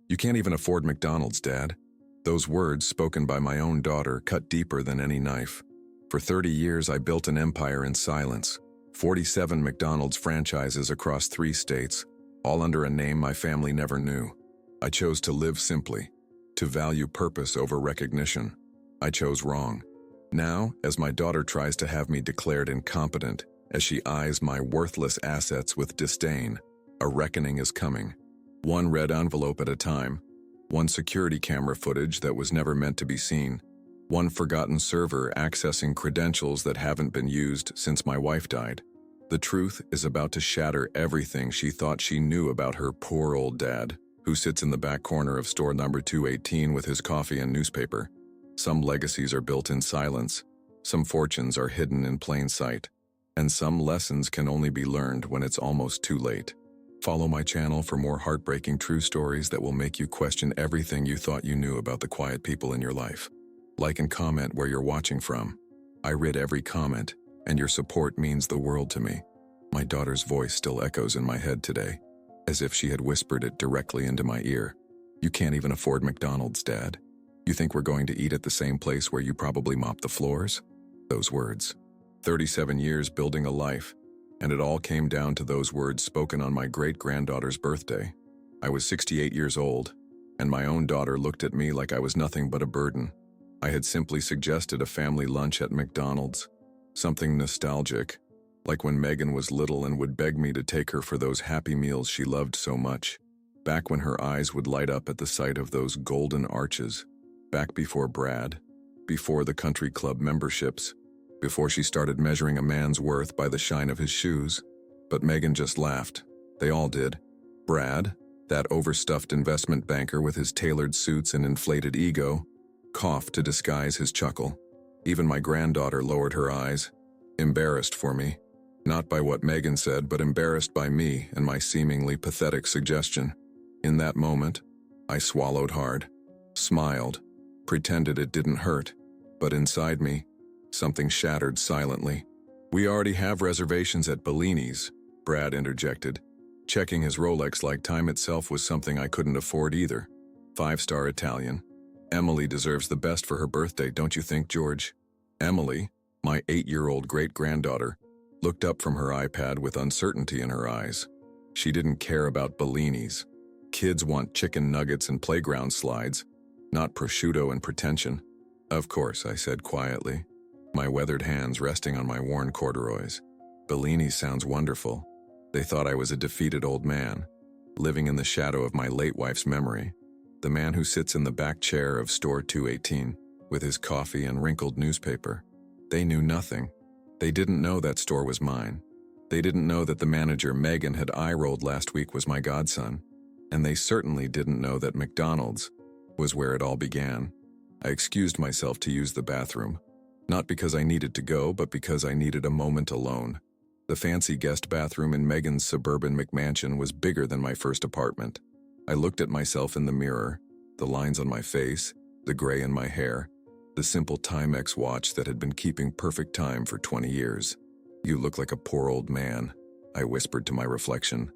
You can't even afford McDonald's, Dad. Those words, spoken by my own daughter, cut deeper than any knife. For 30 years, I built an empire in silence. 47 McDonald's franchises across 3 states, all under a name my family never knew. I chose to live simply, to value purpose over recognition. I chose wrong. Now, as my daughter tries to have me declared incompetent, as she eyes my worthless assets with disdain, a reckoning is coming. One red envelope at a time, one security camera footage that was never meant to be seen, one forgotten server accessing credentials that haven't been used since my wife died. The truth is about to shatter everything she thought she knew about her poor old dad, who sits in the back corner of store number 218 with his coffee and newspaper. Some legacies are built in silence, some fortunes are hidden in plain sight, and some lessons can only be learned when it's almost too late. Follow my channel for more heartbreaking true stories that will make you question everything you thought you knew about the quiet people in your life. Like and comment where you're watching from. I read every comment, and your support means the world to me. My daughter's voice still echoes in my head today, as if she had whispered it directly into my ear. You can't even afford McDonald's, Dad. You think we're going to eat at the same place where you probably mop the floors? Those words. 37 years building a life, and it all came down to those words spoken on my great-granddaughter's birthday. I was 68 years old, and my own daughter looked at me like I was nothing but a burden. I had simply suggested a family lunch at McDonald's, something nostalgic, like when Megan was little and would beg me to take her for those happy meals she loved so much, back when her eyes would light up at the sight of those golden arches, back before Brad, before the country club memberships, before she started measuring a man's worth by the shine of his shoes. But Megan just laughed. They all did. Brad, that overstuffed investment banker with his tailored suits and inflated ego, coughed to disguise his chuckle. Even my granddaughter lowered her eyes, embarrassed for me, not by what Megan said, but embarrassed by me and my seemingly pathetic suggestion. In that moment, I swallowed hard, smiled, pretended it didn't hurt, but inside me, something shattered silently. We already have reservations at Bellini's, Brad interjected, checking his Rolex like time itself was something I couldn't afford either. 5-star Italian. Emily deserves the best for her birthday, don't you think, George? Emily, my 8-year-old great-granddaughter, looked up from her iPad with uncertainty in her eyes. She didn't care about Bellini's. Kids want chicken nuggets and playground slides, not prosciutto and pretension. Of course, I said quietly, my weathered hands resting on my worn corduroys. Bellini's sounds wonderful. They thought I was a defeated old man, living in the shadow of my late wife's memory. The man who sits in the back chair of store 218, with his coffee and wrinkled newspaper. They knew nothing. They didn't know that store was mine. They didn't know that the manager Megan had eye-rolled last week was my godson. And they certainly didn't know that McDonald's was where it all began. I excused myself to use the bathroom, not because I needed to go, but because I needed a moment alone. The fancy guest bathroom in Megan's suburban McMansion was bigger than my first apartment. I looked at myself in the mirror, the lines on my face, the gray in my hair, the simple Timex watch that had been keeping perfect time for 20 years. You look like a poor old man, I whispered to my reflection.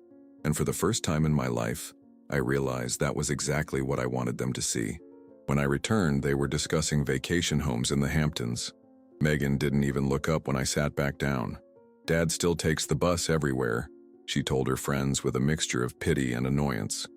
And for the first time in my life, I realized that was exactly what I wanted them to see. When I returned, they were discussing vacation homes in the Hamptons. Megan didn't even look up when I sat back down. Dad still takes the bus everywhere, she told her friends with a mixture of pity and annoyance.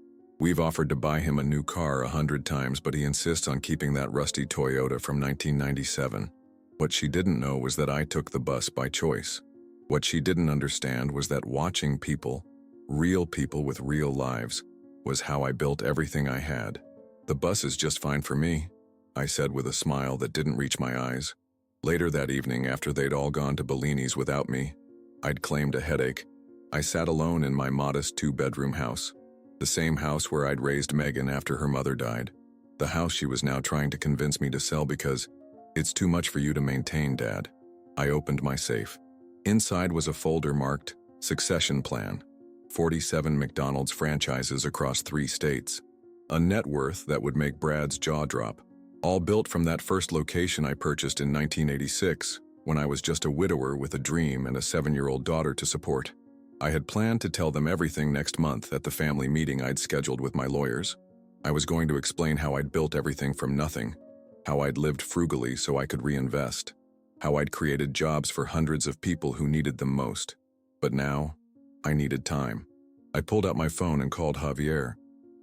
We've offered to buy him a new car 100 times, but he insists on keeping that rusty Toyota from 1997. What she didn't know was that I took the bus by choice. What she didn't understand was that watching people, real people with real lives, was how I built everything I had. The bus is just fine for me, I said with a smile that didn't reach my eyes. Later that evening, after they'd all gone to Bellini's without me, I'd claimed a headache. I sat alone in my modest 2-bedroom house. The same house where I'd raised Megan after her mother died. The house she was now trying to convince me to sell because it's too much for you to maintain, Dad. I opened my safe. Inside was a folder marked Succession Plan. 47 McDonald's franchises across 3 states. A net worth that would make Brad's jaw drop. All built from that first location I purchased in 1986, when I was just a widower with a dream and a 7-year-old daughter to support. I had planned to tell them everything next month at the family meeting I'd scheduled with my lawyers. I was going to explain how I'd built everything from nothing, how I'd lived frugally so I could reinvest, how I'd created jobs for hundreds of people who needed them most. But now, I needed time. I pulled out my phone and called Javier.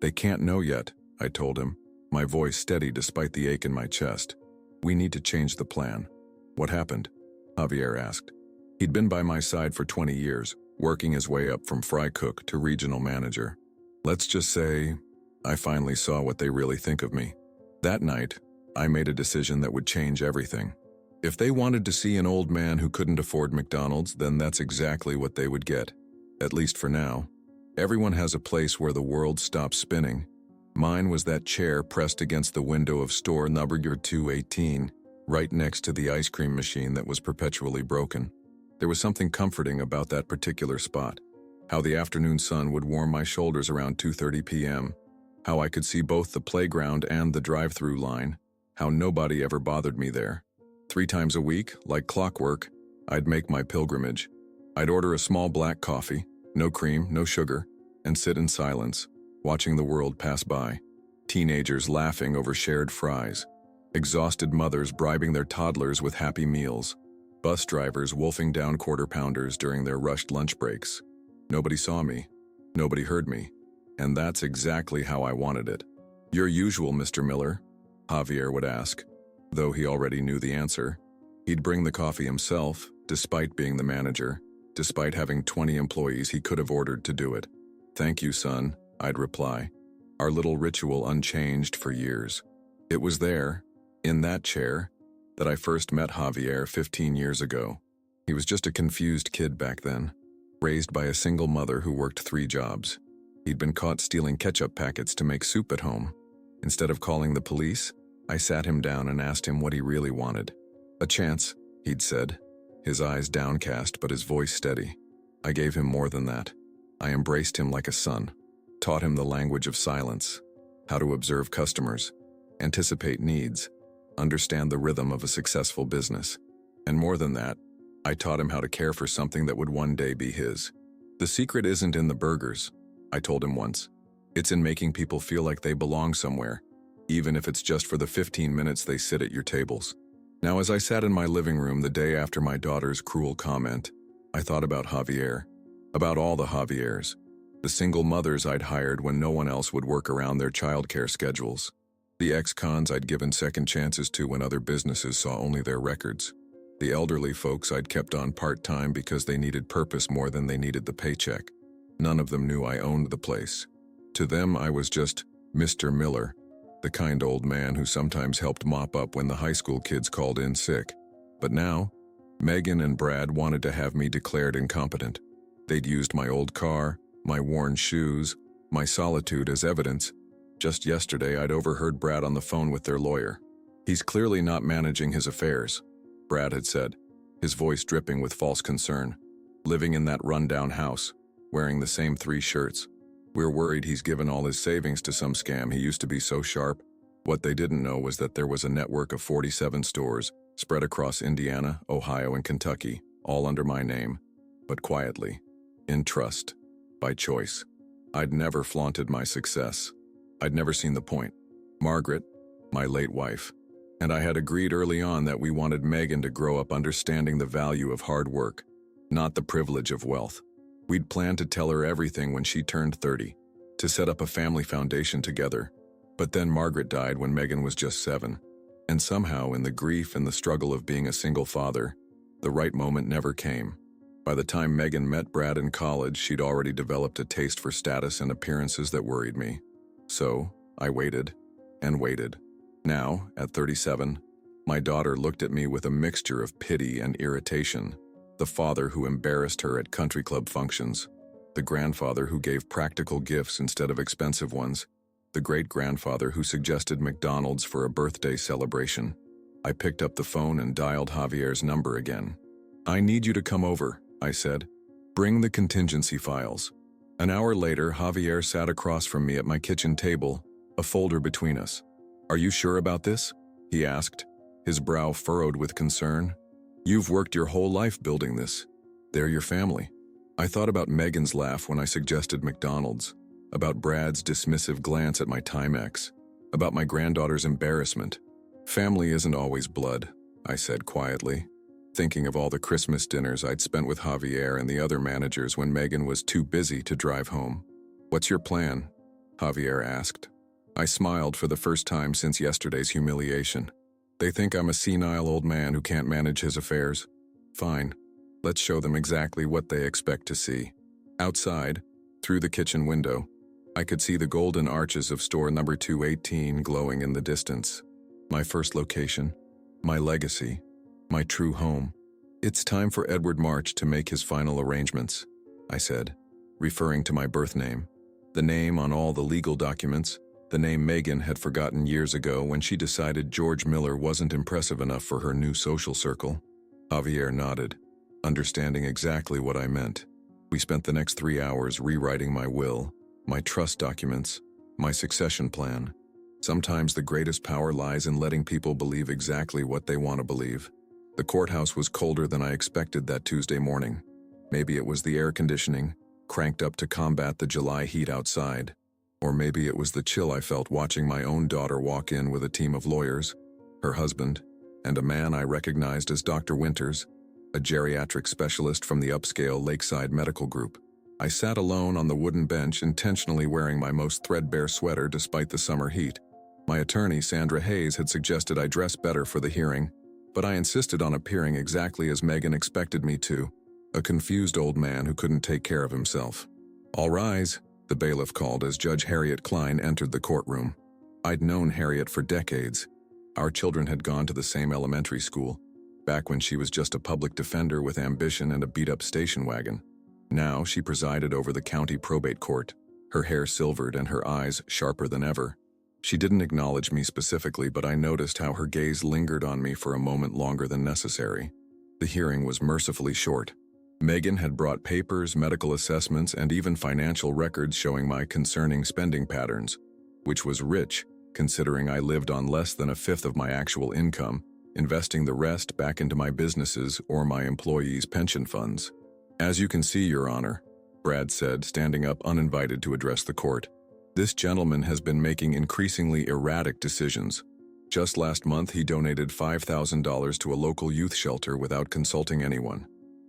"They can't know yet," I told him, my voice steady despite the ache in my chest. "We need to change the plan." "What happened?" Javier asked. He'd been by my side for 20 years, working his way up from fry cook to regional manager. "Let's just say, I finally saw what they really think of me. That night, I made a decision that would change everything. If they wanted to see an old man who couldn't afford McDonald's, then that's exactly what they would get. At least for now. Everyone has a place where the world stops spinning. Mine was that chair pressed against the window of store number 218, right next to the ice cream machine that was perpetually broken. There was something comforting about that particular spot. How the afternoon sun would warm my shoulders around 2:30 p.m. How I could see both the playground and the drive-through line. How nobody ever bothered me there. 3 times a week, like clockwork, I'd make my pilgrimage. I'd order a small black coffee, no cream, no sugar, and sit in silence, watching the world pass by. Teenagers laughing over shared fries. Exhausted mothers bribing their toddlers with happy meals. Bus drivers wolfing down quarter-pounders during their rushed lunch breaks. Nobody saw me. Nobody heard me. And that's exactly how I wanted it. "Your usual, Mr. Miller?" Javier would ask, though he already knew the answer. He'd bring the coffee himself, despite being the manager, despite having 20 employees he could have ordered to do it. "Thank you, son," I'd reply, our little ritual unchanged for years. It was there, in that chair, that I first met Javier 15 years ago. He was just a confused kid back then, raised by a single mother who worked 3 jobs. He'd been caught stealing ketchup packets to make soup at home. Instead of calling the police, I sat him down and asked him what he really wanted. "A chance," he'd said, his eyes downcast but his voice steady. I gave him more than that. I embraced him like a son, taught him the language of silence, how to observe customers, anticipate needs, understand the rhythm of a successful business. And more than that, I taught him how to care for something that would one day be his. "The secret isn't in the burgers," I told him once. "It's in making people feel like they belong somewhere, even if it's just for the 15 minutes they sit at your tables." Now, as I sat in my living room the day after my daughter's cruel comment, I thought about Javier, about all the Javiers, the single mothers I'd hired when no one else would work around their childcare schedules, the ex-cons I'd given second chances to when other businesses saw only their records, the elderly folks I'd kept on part-time because they needed purpose more than they needed the paycheck. None of them knew I owned the place. To them, I was just Mr. Miller, the kind old man who sometimes helped mop up when the high school kids called in sick. But now, Megan and Brad wanted to have me declared incompetent. They'd used my old car, my worn shoes, my solitude as evidence. Just yesterday, I'd overheard Brad on the phone with their lawyer. "He's clearly not managing his affairs," Brad had said, his voice dripping with false concern. "Living in that rundown house, wearing the same 3 shirts. We're worried he's given all his savings to some scam. He used to be so sharp." What they didn't know was that there was a network of 47 stores spread across Indiana, Ohio, and Kentucky, all under my name, but quietly, in trust, by choice. I'd never flaunted my success. I'd never seen the point. Margaret, my late wife, and I had agreed early on that we wanted Megan to grow up understanding the value of hard work, not the privilege of wealth. We'd planned to tell her everything when she turned 30, to set up a family foundation together. But then Margaret died when Megan was just 7. And somehow, in the grief and the struggle of being a single father, the right moment never came. By the time Megan met Brad in college, she'd already developed a taste for status and appearances that worried me. So, I waited, and waited. Now, at 37, my daughter looked at me with a mixture of pity and irritation. The father who embarrassed her at country club functions. The grandfather who gave practical gifts instead of expensive ones. The great-grandfather who suggested McDonald's for a birthday celebration. I picked up the phone and dialed Javier's number again. "I need you to come over," I said. "Bring the contingency files." An hour later, Javier sat across from me at my kitchen table, a folder between us. "Are you sure about this?" he asked, his brow furrowed with concern. "You've worked your whole life building this. They're your family." I thought about Megan's laugh when I suggested McDonald's. about Brad's dismissive glance at my Timex, about my granddaughter's embarrassment. Family isn't always blood, I said quietly, thinking of all the Christmas dinners I'd spent with Javier and the other managers when Megan was too busy to drive home. "What's your plan?" Javier asked. I smiled for the first time since yesterday's humiliation. They think I'm a senile old man who can't manage his affairs. Fine, let's show them exactly what they expect to see. Outside, through the kitchen window, I could see the golden arches of store number 218 glowing in the distance. My first location, my legacy, my true home. "It's time for Edward March to make his final arrangements," I said, referring to my birth name. The name on all the legal documents, the name Megan had forgotten years ago when she decided George Miller wasn't impressive enough for her new social circle. Javier nodded, understanding exactly what I meant. We spent the next 3 hours rewriting my will, my trust documents, my succession plan. Sometimes the greatest power lies in letting people believe exactly what they want to believe. The courthouse was colder than I expected that Tuesday morning. Maybe it was the air conditioning, cranked up to combat the July heat outside. Or maybe it was the chill I felt watching my own daughter walk in with a team of lawyers, her husband, and a man I recognized as Dr. Winters, a geriatric specialist from the upscale Lakeside Medical Group. I sat alone on the wooden bench, intentionally wearing my most threadbare sweater despite the summer heat. My attorney, Sandra Hayes, had suggested I dress better for the hearing, but I insisted on appearing exactly as Megan expected me to, a confused old man who couldn't take care of himself. "All rise," the bailiff called as Judge Harriet Klein entered the courtroom. I'd known Harriet for decades. Our children had gone to the same elementary school, back when she was just a public defender with ambition and a beat-up station wagon. Now she presided over the county probate court, her hair silvered and her eyes sharper than ever. She didn't acknowledge me specifically, but I noticed how her gaze lingered on me for a moment longer than necessary. The hearing was mercifully short. Megan had brought papers, medical assessments, and even financial records showing my concerning spending patterns, which was rich, considering I lived on less than a fifth of my actual income, investing the rest back into my businesses or my employees' pension funds. "As you can see, Your Honor," Brad said, standing up uninvited to address the court, "this gentleman has been making increasingly erratic decisions. Just last month, he donated $5,000 to a local youth shelter without consulting anyone."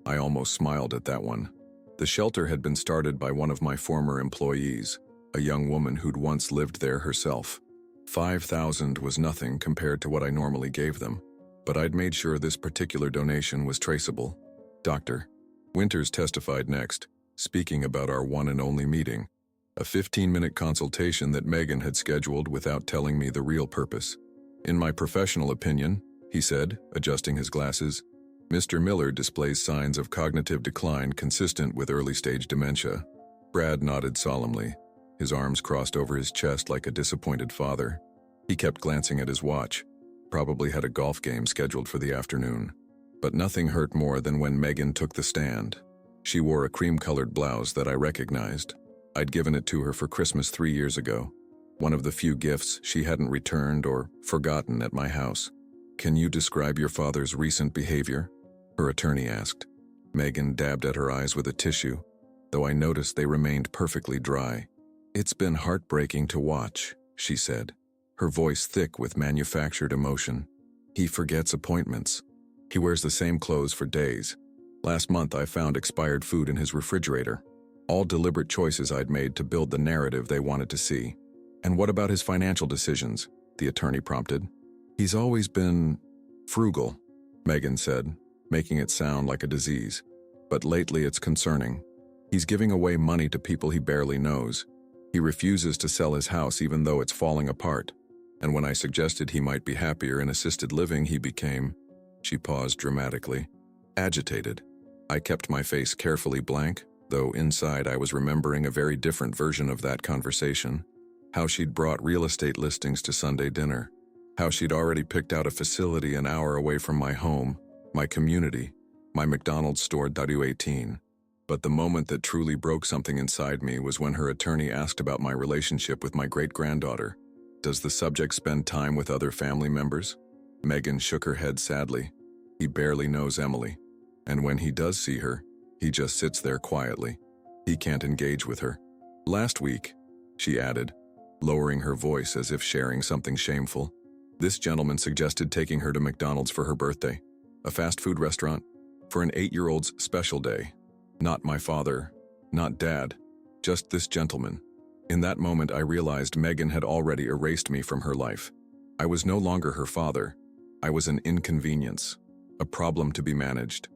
I almost smiled at that one. The shelter had been started by one of my former employees, a young woman who'd once lived there herself. $5,000 was nothing compared to what I normally gave them, but I'd made sure this particular donation was traceable. Dr. Winters testified next, speaking about our one and only meeting, a 15-minute consultation that Megan had scheduled without telling me the real purpose. "In my professional opinion," he said, adjusting his glasses, "Mr. Miller displays signs of cognitive decline consistent with early-stage dementia." Brad nodded solemnly, his arms crossed over his chest like a disappointed father. He kept glancing at his watch, probably had a golf game scheduled for the afternoon. But nothing hurt more than when Megan took the stand. She wore a cream-colored blouse that I recognized. I'd given it to her for Christmas 3 years ago, one of the few gifts she hadn't returned or forgotten at my house. "Can you describe your father's recent behavior?" her attorney asked. Megan dabbed at her eyes with a tissue, though I noticed they remained perfectly dry. "It's been heartbreaking to watch," she said, her voice thick with manufactured emotion. "He forgets appointments. He wears the same clothes for days. Last month I found expired food in his refrigerator. All deliberate choices I'd made to build the narrative they wanted to see." "And what about his financial decisions?" the attorney prompted. "He's always been frugal," Megan said, making it sound like a disease. "But lately it's concerning. He's giving away money to people he barely knows. He refuses to sell his house even though it's falling apart. And when I suggested he might be happier in assisted living, he became," she paused dramatically, "agitated." I kept my face carefully blank, though inside I was remembering a very different version of that conversation. How she'd brought real estate listings to Sunday dinner. How she'd already picked out a facility an hour away from my home, my community, my McDonald'S store 218. But the moment that truly broke something inside me was when her attorney asked about my relationship with my great-granddaughter. "Does the subject spend time with other family members?" Megan shook her head sadly. "He barely knows Emily. And when he does see her, he just sits there quietly. He can't engage with her." "Last week," she added, lowering her voice as if sharing something shameful. This gentleman suggested taking her to McDonald's for her birthday, a fast food restaurant, for an 8-year-old's special day. Not my father, not Dad, just this gentleman. In that moment, I realized Megan had already erased me from her life. I was no longer her father. I was an inconvenience, a problem to be managed,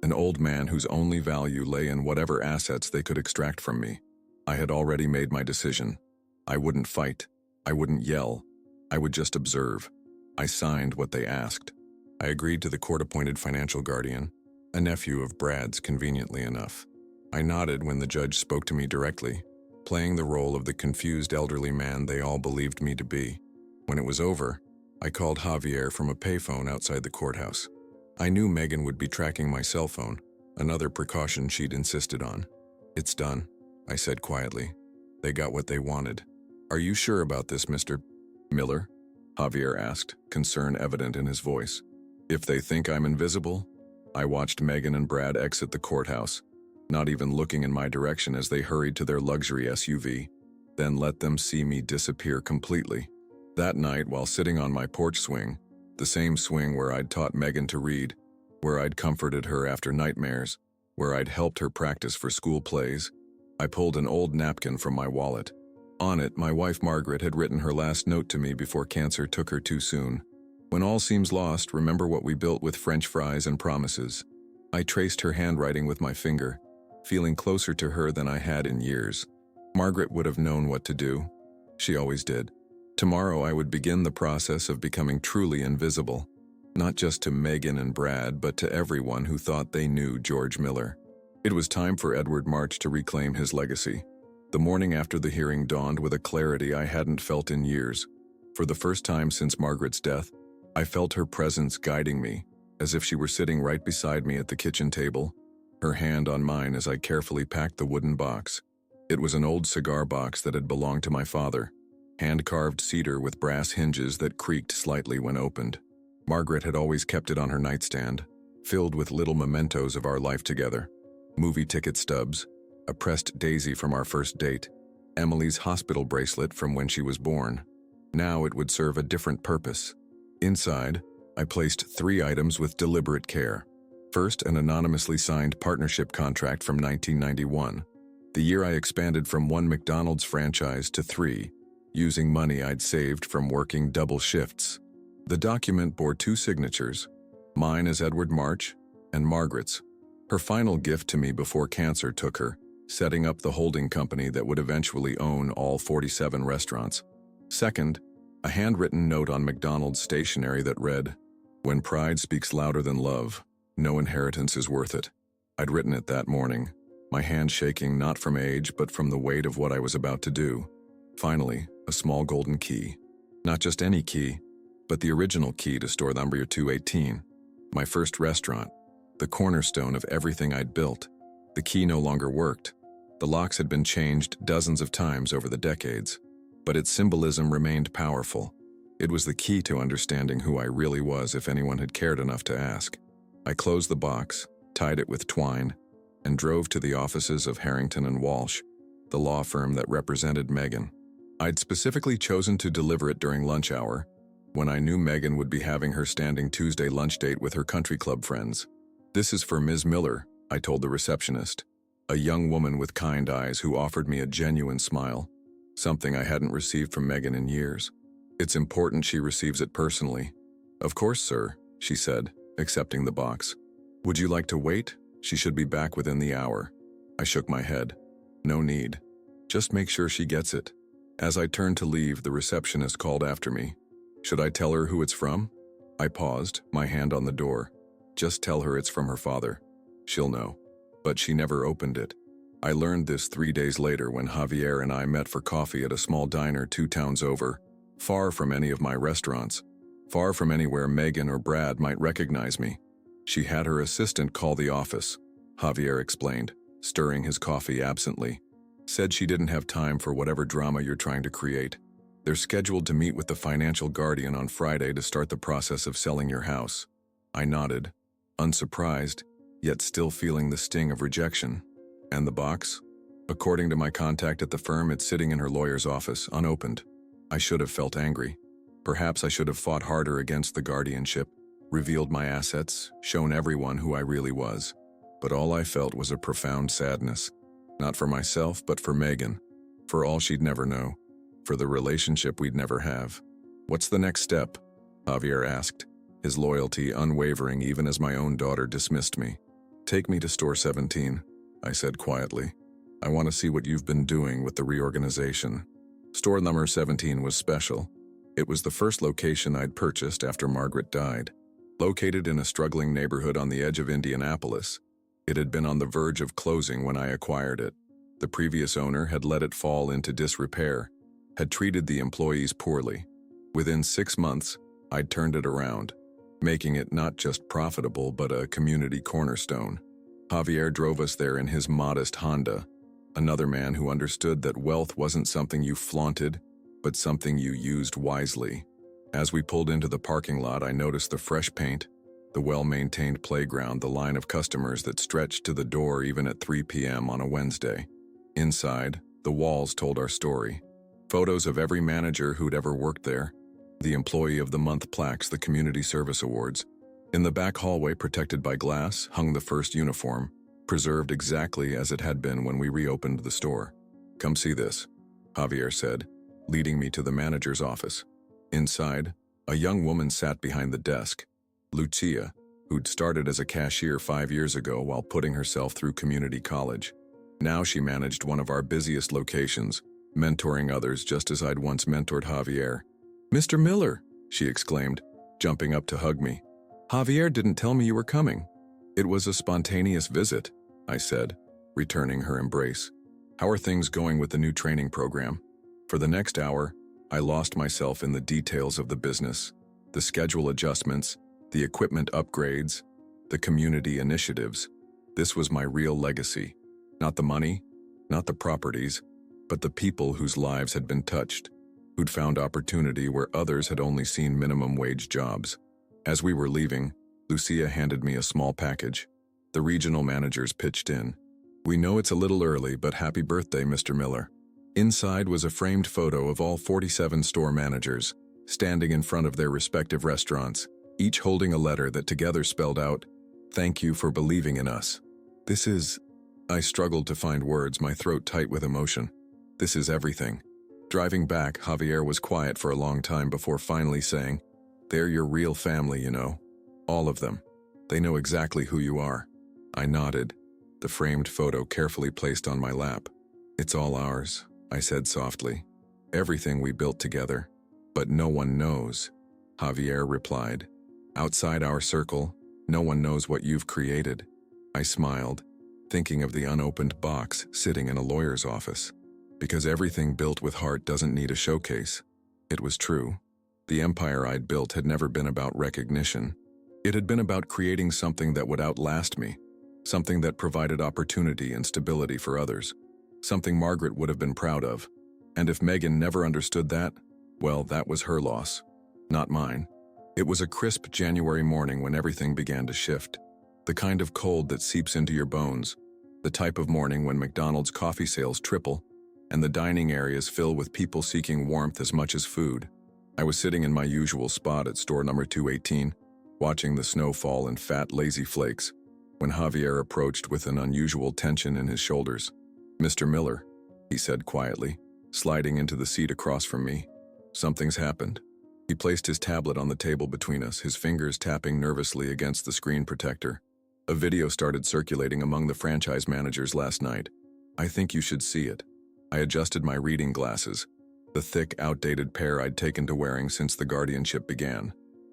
an old man whose only value lay in whatever assets they could extract from me. I had already made my decision. I wouldn't fight. I wouldn't yell. I would just observe. I signed what they asked. I agreed to the court-appointed financial guardian, a nephew of Brad's, conveniently enough. I nodded when the judge spoke to me directly, playing the role of the confused elderly man they all believed me to be. When it was over, I called Javier from a payphone outside the courthouse. I knew Megan would be tracking my cell phone, another precaution she'd insisted on. "It's done," I said quietly. "They got what they wanted." "Are you sure about this, Mr. Miller?" Javier asked, concern evident in his voice. "If they think I'm invisible?" I watched Megan and Brad exit the courthouse, not even looking in my direction as they hurried to their luxury SUV, then let them see me disappear completely. That night, while sitting on my porch swing, the same swing where I'd taught Megan to read, where I'd comforted her after nightmares, where I'd helped her practice for school plays, I pulled an old napkin from my wallet. On it, my wife Margaret had written her last note to me before cancer took her too soon. "When all seems lost, remember what we built with French fries and promises." I traced her handwriting with my finger, feeling closer to her than I had in years. Margaret would have known what to do. She always did. Tomorrow I would begin the process of becoming truly invisible, not just to Megan and Brad, but to everyone who thought they knew George Miller. It was time for Edward March to reclaim his legacy. The morning after the hearing dawned with a clarity I hadn't felt in years. For the first time since Margaret's death, I felt her presence guiding me, as if she were sitting right beside me at the kitchen table, her hand on mine as I carefully packed the wooden box. It was an old cigar box that had belonged to my father, hand-carved cedar with brass hinges that creaked slightly when opened. Margaret had always kept it on her nightstand, filled with little mementos of our life together. Movie ticket stubs, a pressed daisy from our first date, Emily's hospital bracelet from when she was born. Now it would serve a different purpose. Inside, I placed 3 items with deliberate care. First, an anonymously signed partnership contract from 1991, the year I expanded from 1 McDonald's franchise to 3, using money I'd saved from working double shifts. The document bore 2 signatures, mine as Edward March and Margaret's, her final gift to me before cancer took her, setting up the holding company that would eventually own all 47 restaurants. Second, a handwritten note on McDonald's stationery that read, "When pride speaks louder than love, no inheritance is worth it." I'd written it that morning, my hand shaking not from age but from the weight of what I was about to do. Finally, a small golden key. Not just any key, but the original key to store number 218, my first restaurant, the cornerstone of everything I'd built. The key no longer worked. The locks had been changed dozens of times over the decades, but its symbolism remained powerful. It was the key to understanding who I really was if anyone had cared enough to ask. I closed the box, tied it with twine, and drove to the offices of Harrington and Walsh, the law firm that represented Megan. I'd specifically chosen to deliver it during lunch hour, when I knew Megan would be having her standing Tuesday lunch date with her country club friends. "This is for Ms. Miller," I told the receptionist, a young woman with kind eyes who offered me a genuine smile, something I hadn't received from Megan in years. "It's important she receives it personally." "Of course, sir," she said, accepting the box. "Would you like to wait? She should be back within the hour." I shook my head. "No need. Just make sure she gets it." As I turned to leave, the receptionist called after me. "Should I tell her who it's from?" I paused, my hand on the door. "Just tell her it's from her father. She'll know." But she never opened it. I learned this 3 days later when Javier and I met for coffee at a small diner 2 towns over, far from any of my restaurants, far from anywhere Megan or Brad might recognize me. She had her assistant call the office, Javier explained, stirring his coffee absently. "Said she didn't have time for whatever drama you're trying to create. They're scheduled to meet with the financial guardian on Friday to start the process of selling your house." I nodded, unsurprised, yet still feeling the sting of rejection. "And the box?" According to my contact at the firm, it's sitting in her lawyer's office, unopened. I should have felt angry. Perhaps I should have fought harder against the guardianship, revealed my assets, shown everyone who I really was. But all I felt was a profound sadness. Not for myself, but for Megan. For all she'd never know. For the relationship we'd never have. "What's the next step?" Javier asked, his loyalty unwavering even as my own daughter dismissed me. "Take me to store 17, I said quietly. "I want to see what you've been doing with the reorganization." Store number 17 was special. It was the first location I'd purchased after Margaret died. Located in a struggling neighborhood on the edge of Indianapolis, it had been on the verge of closing when I acquired it. The previous owner had let it fall into disrepair, had treated the employees poorly. Within 6 months, I'd turned it around, making it not just profitable but a community cornerstone. Javier drove us there in his modest Honda, another man who understood that wealth wasn't something you flaunted, but something you used wisely. As we pulled into the parking lot, I noticed the fresh paint, the well-maintained playground, the line of customers that stretched to the door even at 3 p.m. on a Wednesday. Inside, the walls told our story. Photos of every manager who'd ever worked there, the Employee of the Month plaques, the Community Service Awards. In the back hallway, protected by glass, hung the first uniform, preserved exactly as it had been when we reopened the store. "Come see this," Javier said, leading me to the manager's office. Inside, a young woman sat behind the desk, Lucia, who'd started as a cashier 5 years ago while putting herself through community college. Now she managed one of our busiest locations, mentoring others just as I'd once mentored Javier. "Mr. Miller," she exclaimed, jumping up to hug me. "Javier didn't tell me you were coming." "It was a spontaneous visit," I said, returning her embrace. "How are things going with the new training program?" For the next hour, I lost myself in the details of the business, the schedule adjustments, the equipment upgrades, the community initiatives. This was my real legacy. Not the money, not the properties, but the people whose lives had been touched, who'd found opportunity where others had only seen minimum wage jobs. As we were leaving, Lucia handed me a small package. The regional managers pitched in. "We know it's a little early, but happy birthday, Mr. Miller." Inside was a framed photo of all 47 store managers, standing in front of their respective restaurants, each holding a letter that together spelled out, "Thank you for believing in us." This is... I struggled to find words, my throat tight with emotion. This is everything. Driving back, Javier was quiet for a long time before finally saying, "They're your real family, you know. All of them. They know exactly who you are." I nodded, the framed photo carefully placed on my lap. "It's all ours," I said softly. "Everything we built together. But no one knows," Javier replied. "Outside our circle, no one knows what you've created." I smiled, thinking of the unopened box sitting in a lawyer's office. Because everything built with heart doesn't need a showcase. It was true. The empire I'd built had never been about recognition. It had been about creating something that would outlast me, something that provided opportunity and stability for others, something Margaret would have been proud of. And if Megan never understood that, well, that was her loss, not mine. It was a crisp January morning when everything began to shift. The kind of cold that seeps into your bones, the type of morning when McDonald's coffee sales triple, and the dining areas fill with people seeking warmth as much as food. I was sitting in my usual spot at store number 218, watching the snow fall in fat, lazy flakes, when Javier approached with an unusual tension in his shoulders. "Mr. Miller," he said quietly, sliding into the seat across from me. "Something's happened." He placed his tablet on the table between us, his fingers tapping nervously against the screen protector. "A video started circulating among the franchise managers last night. I think you should see it." I adjusted my reading glasses, the thick, outdated pair I'd taken to wearing since the guardianship began.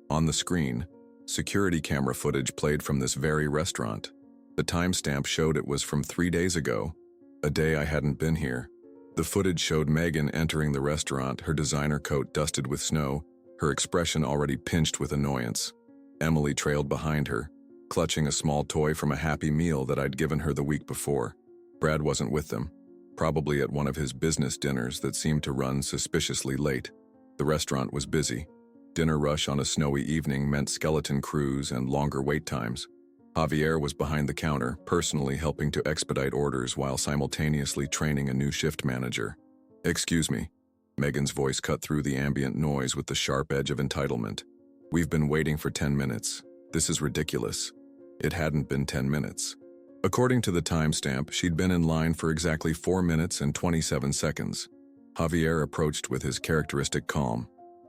On the screen, security camera footage played from this very restaurant. The timestamp showed it was from 3 days ago, a day I hadn't been here. The footage showed Megan entering the restaurant, her designer coat dusted with snow, her expression already pinched with annoyance. Emily trailed behind her, clutching a small toy from a Happy Meal that I'd given her the week before. Brad wasn't with them, probably at one of his business dinners that seemed to run suspiciously late. The restaurant was busy. Dinner rush on a snowy evening meant skeleton crews and longer wait times. Javier was behind the counter, personally helping to expedite orders while simultaneously training a new shift manager. "Excuse me." Megan's voice cut through the ambient noise with the sharp edge of entitlement. "We've been waiting for 10 minutes. This is ridiculous." It hadn't been 10 minutes. According to the timestamp, she'd been in line for exactly 4 minutes and 27 seconds. Javier approached with his characteristic calm.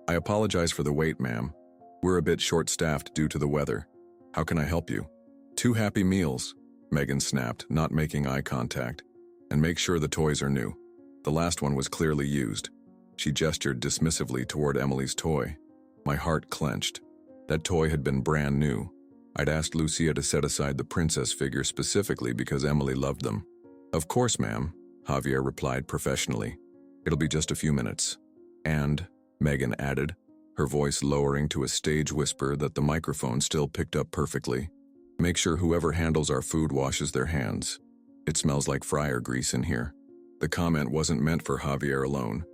"I apologize for the wait, ma'am. We're a bit short-staffed due to the weather. How can I help you?" "2 Happy Meals," Megan snapped, not making eye contact. "And make sure the toys are new. The last one was clearly used." She gestured dismissively toward Emily's toy. My heart clenched. That toy had been brand new. I'd asked Lucia to set aside the princess figure specifically because Emily loved them. "Of course, ma'am," Javier replied professionally. "It'll be just a few minutes." "And," Megan added, her voice lowering to a stage whisper that the microphone still picked up perfectly, "make sure whoever handles our food washes their hands. It smells like fryer grease in here." The comment wasn't meant for Javier alone.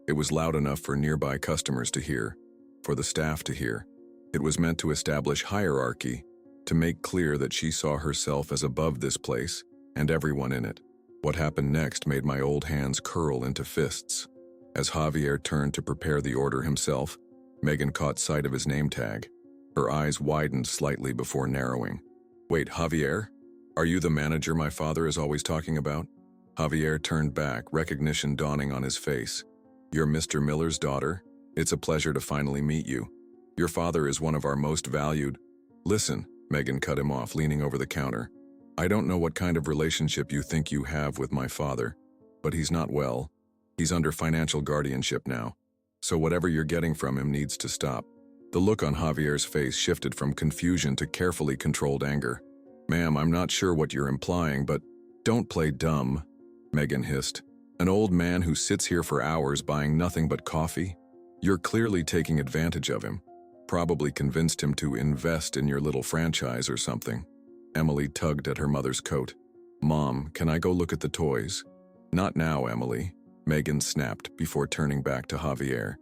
It was loud enough for nearby customers to hear, for the staff to hear. It was meant to establish hierarchy, to make clear that she saw herself as above this place and everyone in it. What happened next made my old hands curl into fists. As Javier turned to prepare the order himself, Megan caught sight of his name tag. Her eyes widened slightly before narrowing. "Wait, Javier? Are you the manager my father is always talking about?" Javier turned back, recognition dawning on his face. "You're Mr. Miller's daughter? It's a pleasure to finally meet you. Your father is one of our most valued—" "Listen," Megan cut him off, leaning over the counter. "I don't know what kind of relationship you think you have with my father, but he's not well. He's under financial guardianship now. So whatever you're getting from him needs to stop." The look on Javier's face shifted from confusion to carefully controlled anger. "Ma'am, I'm not sure what you're implying, but—" "Don't play dumb," Megan hissed. "An old man who sits here for hours buying nothing but coffee? You're clearly taking advantage of him. Probably convinced him to invest in your little franchise or something." Emily tugged at her mother's coat. "Mom, can I go look at the toys?" "Not now, Emily," Megan snapped before turning back to Javier.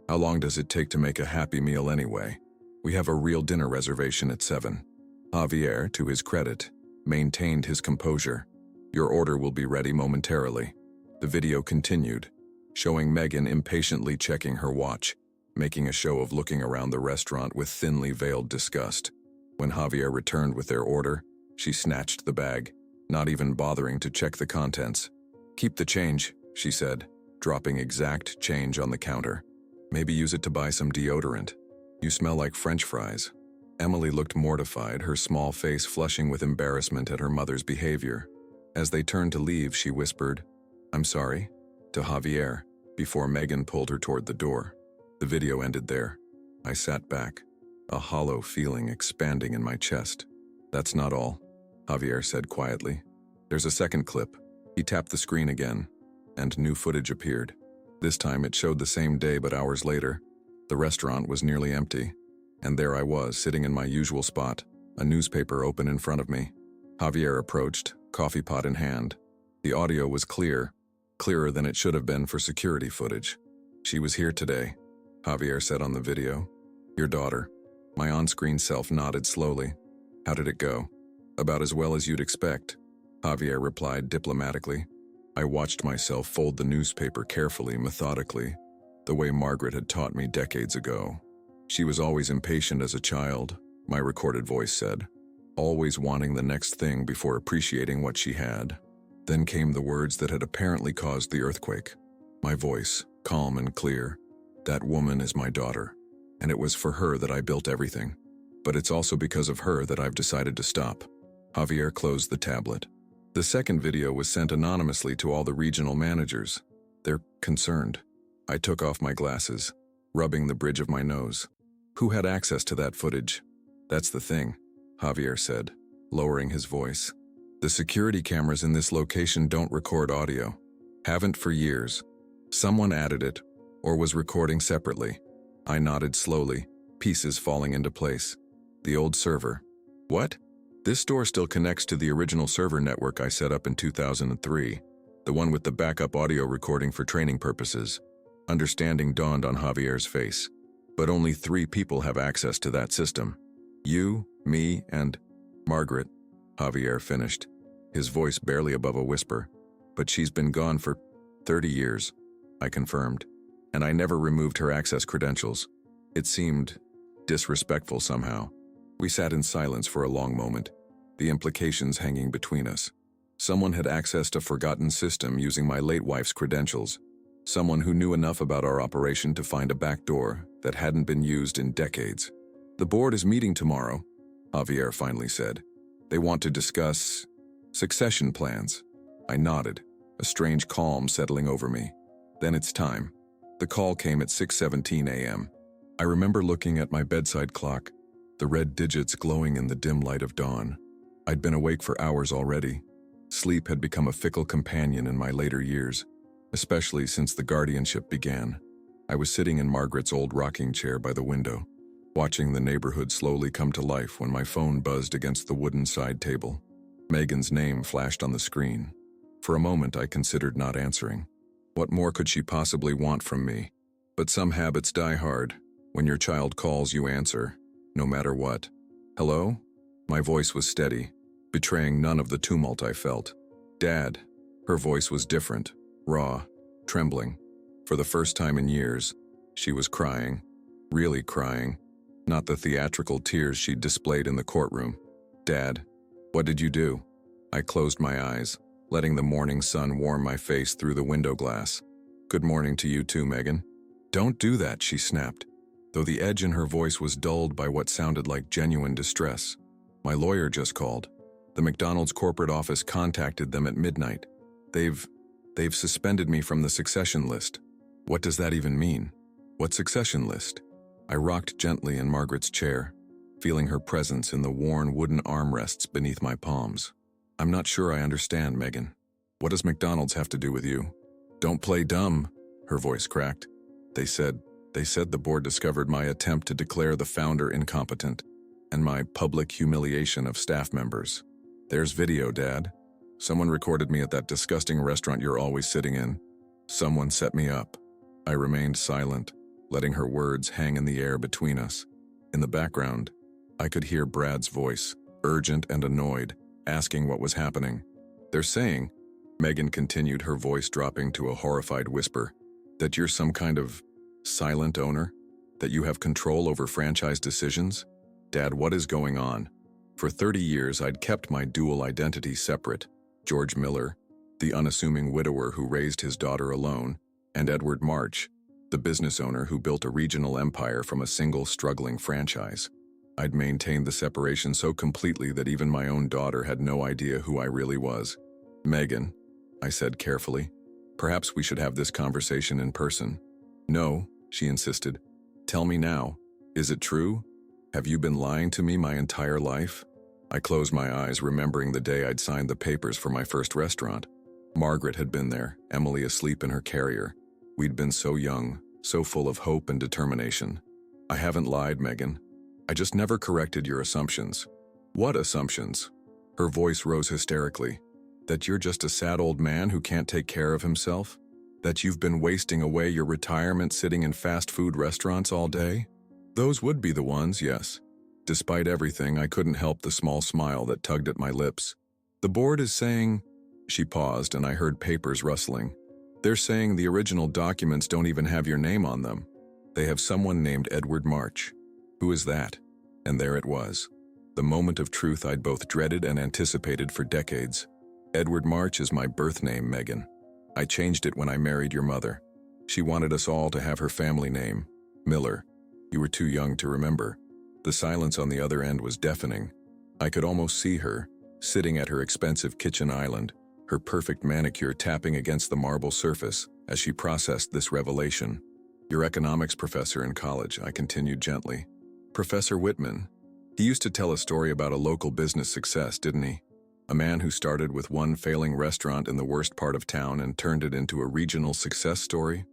"How long does it take to make a Happy Meal anyway? We have a real dinner reservation at 7. Javier, to his credit, maintained his composure. "Your order will be ready momentarily." The video continued, showing Megan impatiently checking her watch, making a show of looking around the restaurant with thinly veiled disgust. When Javier returned with their order, she snatched the bag, not even bothering to check the contents. "Keep the change," she said, dropping exact change on the counter. "Maybe use it to buy some deodorant. You smell like French fries." Emily looked mortified, her small face flushing with embarrassment at her mother's behavior. As they turned to leave, she whispered, "I'm sorry," to Javier, before Megan pulled her toward the door. The video ended there. I sat back, a hollow feeling expanding in my chest. "That's not all," Javier said quietly. "There's a second clip." He tapped the screen again, and new footage appeared. This time it showed the same day but hours later. The restaurant was nearly empty, and there I was, sitting in my usual spot, a newspaper open in front of me. Javier approached, coffee pot in hand. The audio was clear, clearer than it should have been for security footage. "She was here today," Javier said on the video. "Your daughter." My on-screen self nodded slowly. "How did it go?" "About as well as you'd expect," Javier replied diplomatically. I watched myself fold the newspaper carefully, methodically, the way Margaret had taught me decades ago. "She was always impatient as a child," my recorded voice said, "always wanting the next thing before appreciating what she had." Then came the words that had apparently caused the earthquake. My voice, calm and clear. "That woman is my daughter, and it was for her that I built everything. But it's also because of her that I've decided to stop." Javier closed the tablet. The second video was sent anonymously to all the regional managers. They're concerned. I took off my glasses, rubbing the bridge of my nose. "Who had access to that footage?" "That's the thing," Javier said, lowering his voice. "The security cameras in this location don't record audio. Haven't for years. Someone added it, or was recording separately." I nodded slowly, pieces falling into place. "The old server." "What?" "This store still connects to the original server network I set up in 2003, the one with the backup audio recording for training purposes." Understanding dawned on Javier's face. "But only 3 people have access to that system. You, me, and—" Margaret, Javier finished, his voice barely above a whisper. But she's been gone for 30 years, I confirmed, and I never removed her access credentials. It seemed disrespectful somehow. We sat in silence for a long moment, the implications hanging between us. Someone had accessed a forgotten system using my late wife's credentials. Someone who knew enough about our operation to find a back door that hadn't been used in decades. The board is meeting tomorrow, Javier finally said. They want to discuss succession plans. I nodded, a strange calm settling over me. Then it's time. The call came at 6:17 a.m. I remember looking at my bedside clock, the red digits glowing in the dim light of dawn. I'd been awake for hours already. Sleep had become a fickle companion in my later years, especially since the guardianship began. I was sitting in Margaret's old rocking chair by the window, watching the neighborhood slowly come to life when my phone buzzed against the wooden side table. Megan's name flashed on the screen. For a moment, I considered not answering. What more could she possibly want from me? But some habits die hard. When your child calls, you answer, no matter what. Hello? My voice was steady, betraying none of the tumult I felt. Dad. Her voice was different, raw, trembling. For the first time in years, she was crying, really crying, not the theatrical tears she'd displayed in the courtroom. Dad, what did you do? I closed my eyes, letting the morning sun warm my face through the window glass. Good morning to you too, Megan. Don't do that, she snapped, though the edge in her voice was dulled by what sounded like genuine distress. My lawyer just called. The McDonald's corporate office contacted them at midnight. They've suspended me from the succession list. What does that even mean? What succession list? I rocked gently in Margaret's chair, feeling her presence in the worn wooden armrests beneath my palms. I'm not sure I understand, Megan. What does McDonald's have to do with you? Don't play dumb, her voice cracked. They said the board discovered my attempt to declare the founder incompetent and my public humiliation of staff members. There's video, Dad. Someone recorded me at that disgusting restaurant you're always sitting in. Someone set me up. I remained silent, letting her words hang in the air between us. In the background, I could hear Brad's voice, urgent and annoyed, asking what was happening. They're saying, Megan continued, her voice dropping to a horrified whisper, that you're some kind of silent owner? That you have control over franchise decisions? Dad, what is going on? For 30 years, I'd kept my dual identity separate. George Miller, the unassuming widower who raised his daughter alone, and Edward March, the business owner who built a regional empire from a single struggling franchise. I'd maintained the separation so completely that even my own daughter had no idea who I really was. Megan, I said carefully, perhaps we should have this conversation in person. No, she insisted. Tell me now, is it true? Have you been lying to me my entire life? I closed my eyes, remembering the day I'd signed the papers for my first restaurant. Margaret had been there, Emily asleep in her carrier. We'd been so young, so full of hope and determination. I haven't lied, Megan. I just never corrected your assumptions. What assumptions? Her voice rose hysterically. That you're just a sad old man who can't take care of himself? That you've been wasting away your retirement sitting in fast food restaurants all day? Those would be the ones, yes. Despite everything, I couldn't help the small smile that tugged at my lips. The board is saying... She paused, and I heard papers rustling. They're saying the original documents don't even have your name on them. They have someone named Edward March. Who is that? And there it was. The moment of truth I'd both dreaded and anticipated for decades. Edward March is my birth name, Megan. I changed it when I married your mother. She wanted us all to have her family name, Miller. You were too young to remember. The silence on the other end was deafening. I could almost see her, sitting at her expensive kitchen island, her perfect manicure tapping against the marble surface as she processed this revelation. Your economics professor in college, I continued gently. Professor Whitman. He used to tell a story about a local business success, didn't he? A man who started with one failing restaurant in the worst part of town and turned it into a regional success story?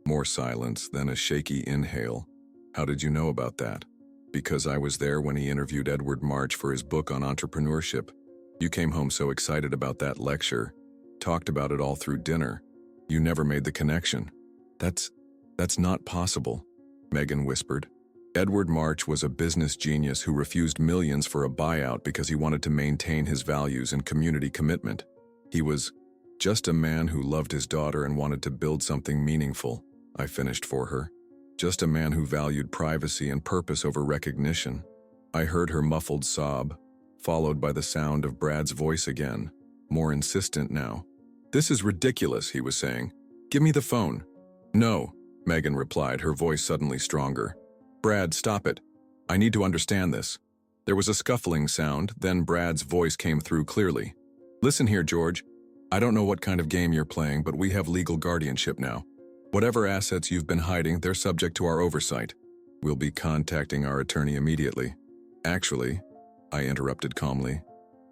More silence, then a shaky inhale. How did you know about that? Because I was there when he interviewed Edward March for his book on entrepreneurship. You came home so excited about that lecture, talked about it all through dinner. You never made the connection. That's not possible, Megan whispered. Edward March was a business genius who refused millions for a buyout because he wanted to maintain his values and community commitment. He was just a man who loved his daughter and wanted to build something meaningful, I finished for her. Just a man who valued privacy and purpose over recognition. I heard her muffled sob, followed by the sound of Brad's voice again, more insistent now. "This is ridiculous," he was saying. "Give me the phone." "No," Megan replied, her voice suddenly stronger. "Brad, stop it. I need to understand this." There was a scuffling sound, then Brad's voice came through clearly. "Listen here, George. I don't know what kind of game you're playing, but we have legal guardianship now. Whatever assets you've been hiding, they're subject to our oversight. We'll be contacting our attorney immediately." "Actually," I interrupted calmly,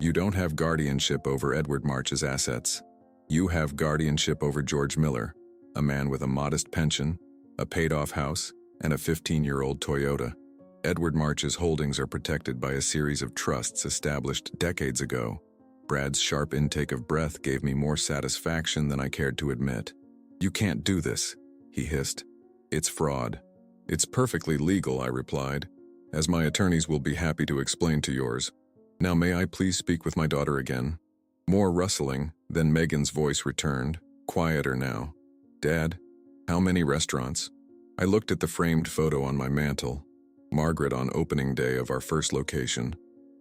"you don't have guardianship over Edward March's assets. You have guardianship over George Miller, a man with a modest pension, a paid-off house, and a 15-year-old Toyota. Edward March's holdings are protected by a series of trusts established decades ago." Brad's sharp intake of breath gave me more satisfaction than I cared to admit. "You can't do this," he hissed. "It's fraud." "It's perfectly legal," I replied, "as my attorneys will be happy to explain to yours. Now may I please speak with my daughter again?" More rustling, then Megan's voice returned, quieter now. "Dad, how many restaurants?" I looked at the framed photo on my mantel. Margaret on opening day of our first location,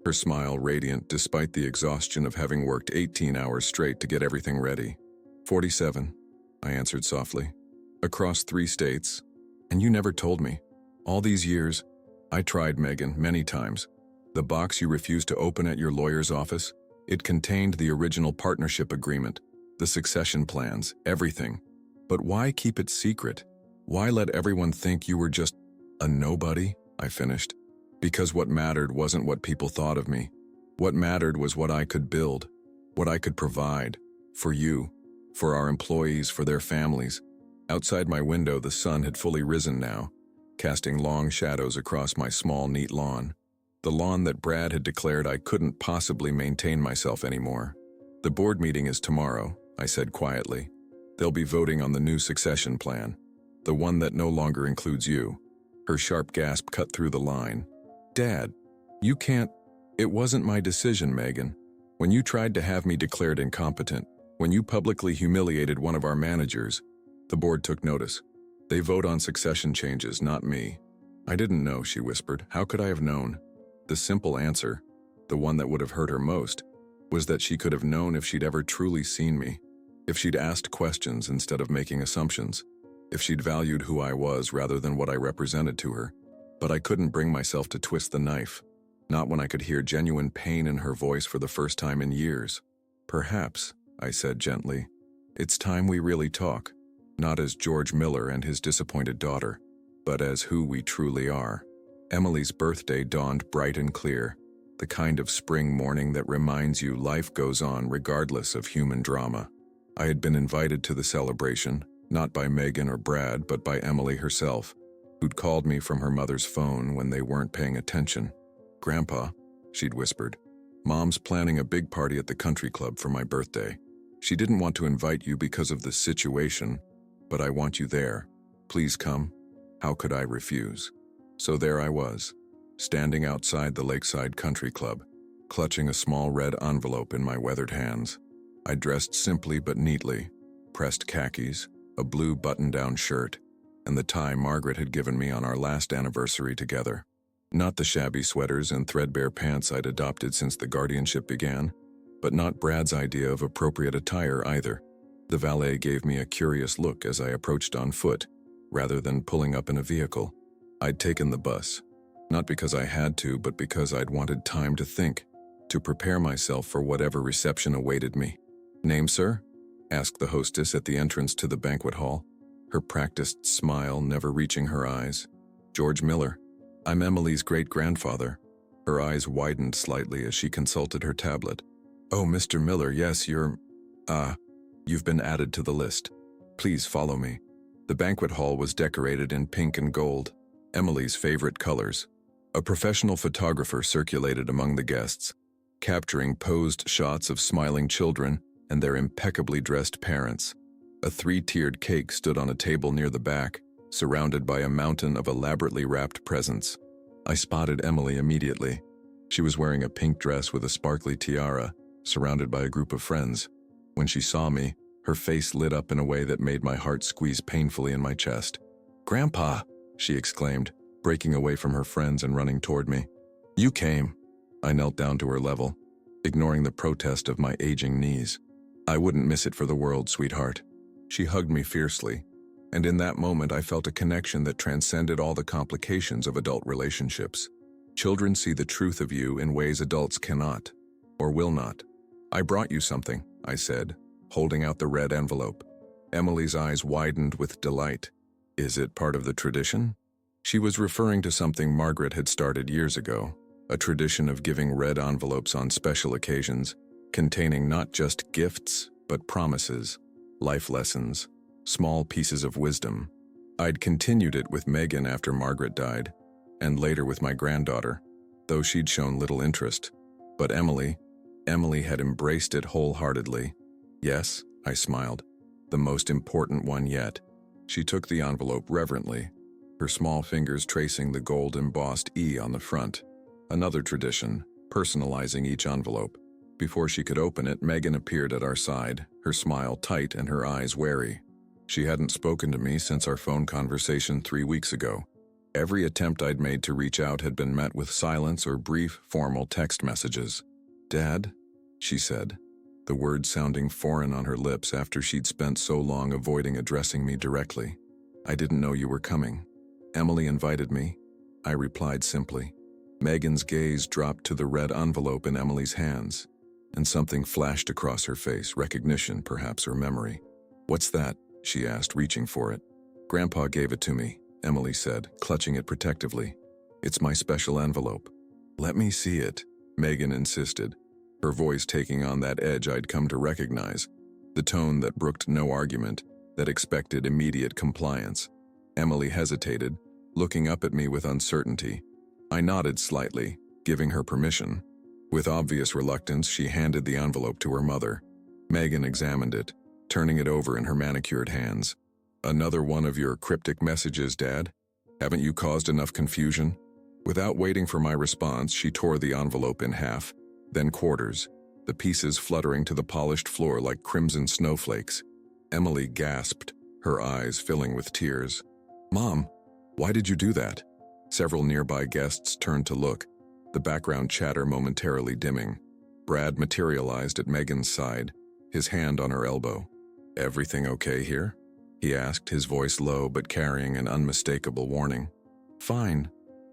her smile radiant despite the exhaustion of having worked 18 hours straight to get everything ready. 47, I answered softly. "Across 3 states. And you never told me. All these years, I tried, Megan, many times. The box you refused to open at your lawyer's office, it contained the original partnership agreement, the succession plans, everything. But why keep it secret? Why let everyone think you were just a nobody?" I finished. "Because what mattered wasn't what people thought of me. What mattered was what I could build, what I could provide, for you, for our employees, for their families." Outside my window, the sun had fully risen now, casting long shadows across my small, neat lawn. The lawn that Brad had declared I couldn't possibly maintain myself anymore. "The board meeting is tomorrow," I said quietly. "They'll be voting on the new succession plan, the one that no longer includes you." Her sharp gasp cut through the line. "Dad, you can't—" "It wasn't my decision, Megan. When you tried to have me declared incompetent, when you publicly humiliated one of our managers, the board took notice. They vote on succession changes, not me." "I didn't know," she whispered. "How could I have known?" The simple answer, the one that would have hurt her most, was that she could have known if she'd ever truly seen me, if she'd asked questions instead of making assumptions, if she'd valued who I was rather than what I represented to her. But I couldn't bring myself to twist the knife, not when I could hear genuine pain in her voice for the first time in years. "Perhaps," I said gently, "it's time we really talk, not as George Miller and his disappointed daughter, but as who we truly are." Emily's birthday dawned bright and clear, the kind of spring morning that reminds you life goes on regardless of human drama. I had been invited to the celebration, not by Megan or Brad, but by Emily herself, who'd called me from her mother's phone when they weren't paying attention. "Grandpa," she'd whispered, "Mom's planning a big party at the country club for my birthday. She didn't want to invite you because of the situation, but I want you there. Please come." How could I refuse? So there I was, standing outside the Lakeside Country Club, clutching a small red envelope in my weathered hands. I dressed simply but neatly, pressed khakis, a blue button-down shirt, and the tie Margaret had given me on our last anniversary together. Not the shabby sweaters and threadbare pants I'd adopted since the guardianship began, but not Brad's idea of appropriate attire either. The valet gave me a curious look as I approached on foot, rather than pulling up in a vehicle. I'd taken the bus, not because I had to, but because I'd wanted time to think, to prepare myself for whatever reception awaited me. "Name, sir?" asked the hostess at the entrance to the banquet hall, her practiced smile never reaching her eyes. "George Miller. I'm Emily's great-grandfather." Her eyes widened slightly as she consulted her tablet. "Oh, Mr. Miller, yes, you've been added to the list. Please follow me." The banquet hall was decorated in pink and gold, Emily's favorite colors. A professional photographer circulated among the guests, capturing posed shots of smiling children and their impeccably dressed parents. A 3-tiered cake stood on a table near the back, surrounded by a mountain of elaborately wrapped presents. I spotted Emily immediately. She was wearing a pink dress with a sparkly tiara, surrounded by a group of friends. When she saw me, her face lit up in a way that made my heart squeeze painfully in my chest. "Grandpa!" she exclaimed, breaking away from her friends and running toward me. "You came." I knelt down to her level, ignoring the protest of my aging knees. "I wouldn't miss it for the world, sweetheart." She hugged me fiercely, and in that moment I felt a connection that transcended all the complications of adult relationships. Children see the truth of you in ways adults cannot, or will not. "I brought you something," I said, holding out the red envelope. Emily's eyes widened with delight. "Is it part of the tradition?" She was referring to something Margaret had started years ago, a tradition of giving red envelopes on special occasions, containing not just gifts, but promises, life lessons, small pieces of wisdom. I'd continued it with Megan after Margaret died, and later with my granddaughter, though she'd shown little interest. But Emily had embraced it wholeheartedly. "Yes," I smiled, "the most important one yet." She took the envelope reverently, her small fingers tracing the gold-embossed E on the front. Another tradition, personalizing each envelope. Before she could open it, Megan appeared at our side, her smile tight and her eyes wary. She hadn't spoken to me since our phone conversation 3 weeks ago. Every attempt I'd made to reach out had been met with silence or brief, formal text messages. "Dad?" she said, the words sounding foreign on her lips after she'd spent so long avoiding addressing me directly. "I didn't know you were coming. Emily invited me," I replied simply. Megan's gaze dropped to the red envelope in Emily's hands, and something flashed across her face, recognition perhaps or memory. "What's that?" she asked, reaching for it. "Grandpa gave it to me," Emily said, clutching it protectively. "It's my special envelope." "Let me see it," Megan insisted, her voice taking on that edge I'd come to recognize, the tone that brooked no argument, that expected immediate compliance. Emily hesitated, looking up at me with uncertainty. I nodded slightly, giving her permission. With obvious reluctance, she handed the envelope to her mother. Megan examined it, turning it over in her manicured hands. "Another one of your cryptic messages, Dad? Haven't you caused enough confusion?" Without waiting for my response, she tore the envelope in half, then quarters, the pieces fluttering to the polished floor like crimson snowflakes. Emily gasped, her eyes filling with tears. "Mom, why did you do that?" Several nearby guests turned to look, the background chatter momentarily dimming. Brad materialized at Megan's side, his hand on her elbow. "Everything okay here?" he asked, his voice low but carrying an unmistakable warning. "Fine,"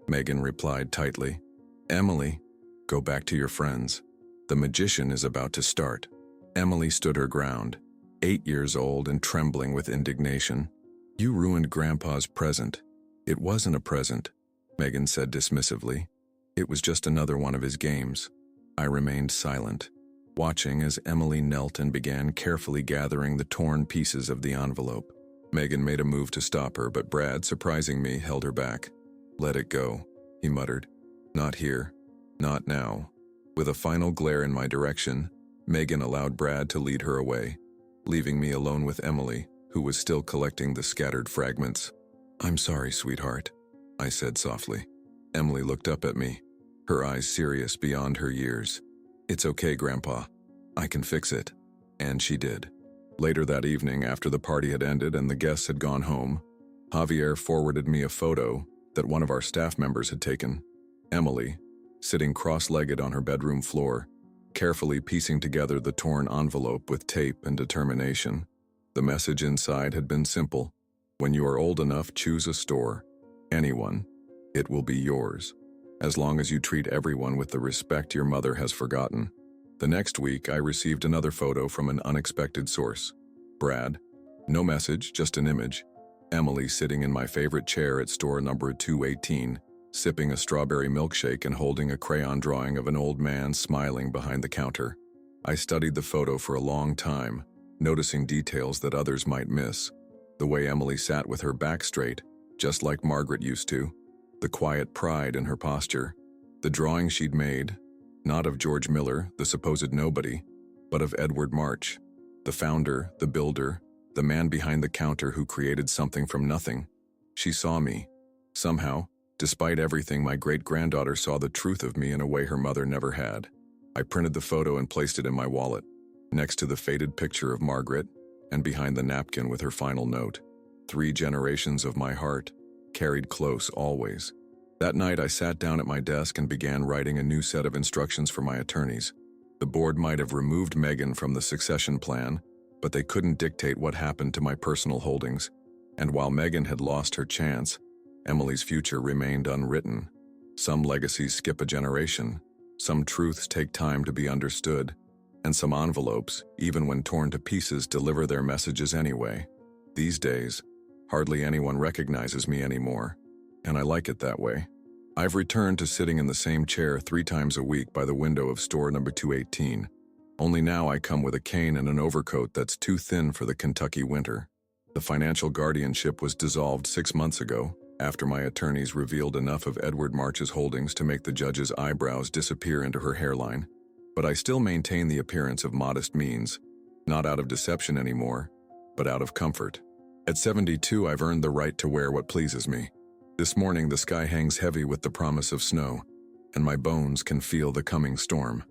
Megan replied tightly. "Emily, go back to your friends. The magician is about to start." Emily stood her ground, 8 years old and trembling with indignation. "You ruined Grandpa's present." "It wasn't a present," Megan said dismissively. "It was just another one of his games." I remained silent, watching as Emily knelt and began carefully gathering the torn pieces of the envelope. Megan made a move to stop her, but Brad, surprising me, held her back. "Let it go," he muttered. "Not here. Not now." With a final glare in my direction, Megan allowed Brad to lead her away, leaving me alone with Emily, who was still collecting the scattered fragments. "I'm sorry, sweetheart," I said softly. Emily looked up at me, her eyes serious beyond her years. "It's okay, Grandpa. I can fix it." And she did. Later that evening, after the party had ended and the guests had gone home, Javier forwarded me a photo that one of our staff members had taken. Emily, sitting cross-legged on her bedroom floor, carefully piecing together the torn envelope with tape and determination. The message inside had been simple. "When you are old enough, choose a store. Anyone. It will be yours. As long as you treat everyone with the respect your mother has forgotten." The next week, I received another photo from an unexpected source. Brad. No message, just an image. Emily sitting in my favorite chair at store number 218, sipping a strawberry milkshake and holding a crayon drawing of an old man smiling behind the counter. I studied the photo for a long time, noticing details that others might miss. The way Emily sat with her back straight, just like Margaret used to. The quiet pride in her posture. The drawing she'd made, not of George Miller, the supposed nobody, but of Edward March, the founder, the builder, the man behind the counter who created something from nothing. She saw me. Somehow, despite everything, my great-granddaughter saw the truth of me in a way her mother never had. I printed the photo and placed it in my wallet, next to the faded picture of Margaret, and behind the napkin with her final note. 3 generations of my heart, carried close always. That night I sat down at my desk and began writing a new set of instructions for my attorneys. The board might have removed Megan from the succession plan, but they couldn't dictate what happened to my personal holdings. And while Megan had lost her chance, Emily's future remained unwritten. Some legacies skip a generation, some truths take time to be understood, and some envelopes, even when torn to pieces, deliver their messages anyway. These days, hardly anyone recognizes me anymore, and I like it that way. I've returned to sitting in the same chair 3 times a week by the window of store number 218. Only now I come with a cane and an overcoat that's too thin for the Kentucky winter. The financial guardianship was dissolved 6 months ago, after my attorneys revealed enough of Edward March's holdings to make the judge's eyebrows disappear into her hairline. But I still maintain the appearance of modest means, not out of deception anymore, but out of comfort. At 72, I've earned the right to wear what pleases me. This morning, the sky hangs heavy with the promise of snow, and my bones can feel the coming storm.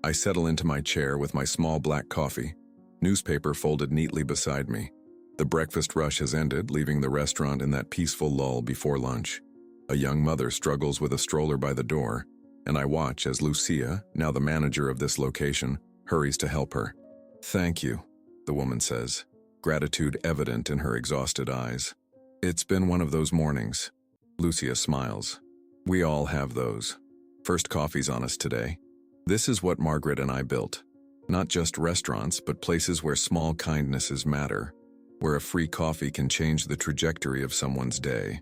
I settle into my chair with my small black coffee, newspaper folded neatly beside me. The breakfast rush has ended, leaving the restaurant in that peaceful lull before lunch. A young mother struggles with a stroller by the door, and I watch as Lucia, now the manager of this location, hurries to help her. "Thank you," the woman says, gratitude evident in her exhausted eyes. "It's been one of those mornings." Lucia smiles. "We all have those. First coffee's on us today." This is what Margaret and I built. Not just restaurants, but places where small kindnesses matter, where a free coffee can change the trajectory of someone's day.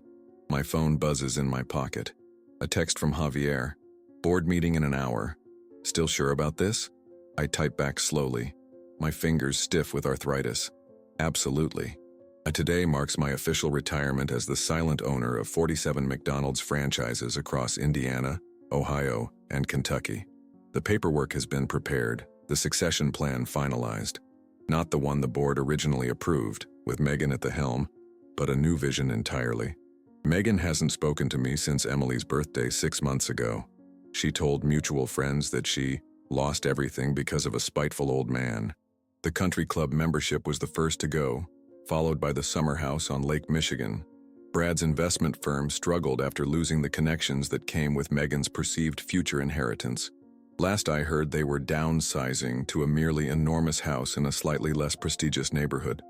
My phone buzzes in my pocket. A text from Javier. "Board meeting in an hour. Still sure about this?" I type back slowly, my fingers stiff with arthritis. "Absolutely." Today marks my official retirement as the silent owner of 47 McDonald's franchises across Indiana, Ohio, and Kentucky. The paperwork has been prepared, the succession plan finalized. Not the one the board originally approved, with Megan at the helm, but a new vision entirely. Megan hasn't spoken to me since Emily's birthday 6 months ago. She told mutual friends that she lost everything because of a spiteful old man. The country club membership was the first to go, followed by the summer house on Lake Michigan. Brad's investment firm struggled after losing the connections that came with Megan's perceived future inheritance. Last I heard, they were downsizing to a merely enormous house in a slightly less prestigious neighborhood.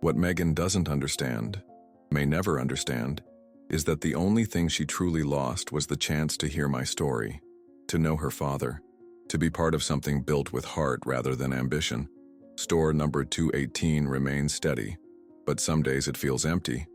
What Megan doesn't understand, may never understand, is that the only thing she truly lost was the chance to hear my story, to know her father, to be part of something built with heart rather than ambition. Store number 218 remains steady, but some days it feels empty,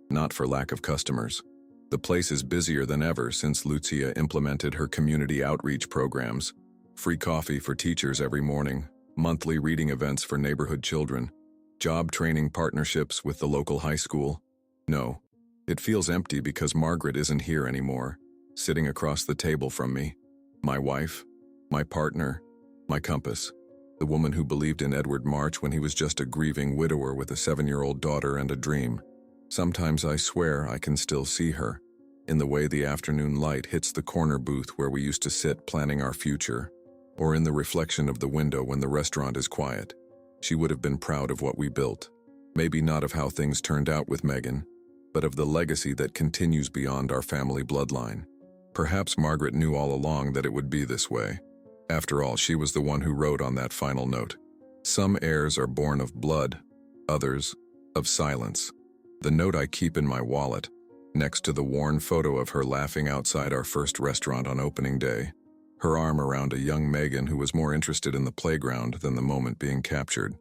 not for lack of customers. The place is busier than ever since Lucia implemented her community outreach programs. Free coffee for teachers every morning, monthly reading events for neighborhood children, job training partnerships with the local high school. No, it feels empty because Margaret isn't here anymore, sitting across the table from me. My wife, my partner, my compass. The woman who believed in Edward March when he was just a grieving widower with a 7-year-old daughter and a dream. Sometimes I swear I can still see her, in the way the afternoon light hits the corner booth where we used to sit planning our future, or in the reflection of the window when the restaurant is quiet. She would have been proud of what we built. Maybe not of how things turned out with Megan, but of the legacy that continues beyond our family bloodline. Perhaps Margaret knew all along that it would be this way. After all, she was the one who wrote on that final note. Some heirs are born of blood, others of silence. The note I keep in my wallet, next to the worn photo of her laughing outside our first restaurant on opening day, her arm around a young Megan who was more interested in the playground than the moment being captured.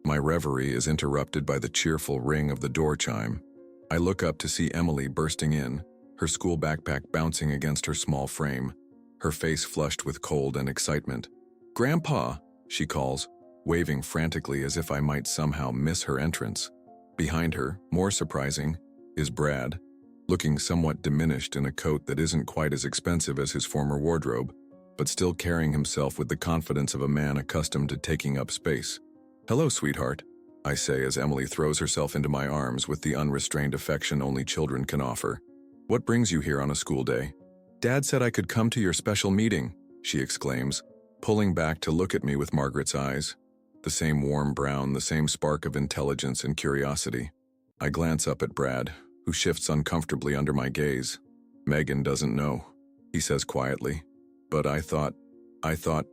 My reverie is interrupted by the cheerful ring of the door chime. I look up to see Emily bursting in, her school backpack bouncing against her small frame, her face flushed with cold and excitement. "Grandpa," she calls, waving frantically as if I might somehow miss her entrance. Behind her, more surprising, is Brad, looking somewhat diminished in a coat that isn't quite as expensive as his former wardrobe, but still carrying himself with the confidence of a man accustomed to taking up space. "Hello, sweetheart." I say as Emily throws herself into my arms with the unrestrained affection only children can offer. What brings you here on a school day? Dad said I could come to your special meeting, she exclaims, pulling back to look at me with Margaret's eyes. The same warm brown, the same spark of intelligence and curiosity. I glance up at Brad, who shifts uncomfortably under my gaze. Megan doesn't know, he says quietly. But I thought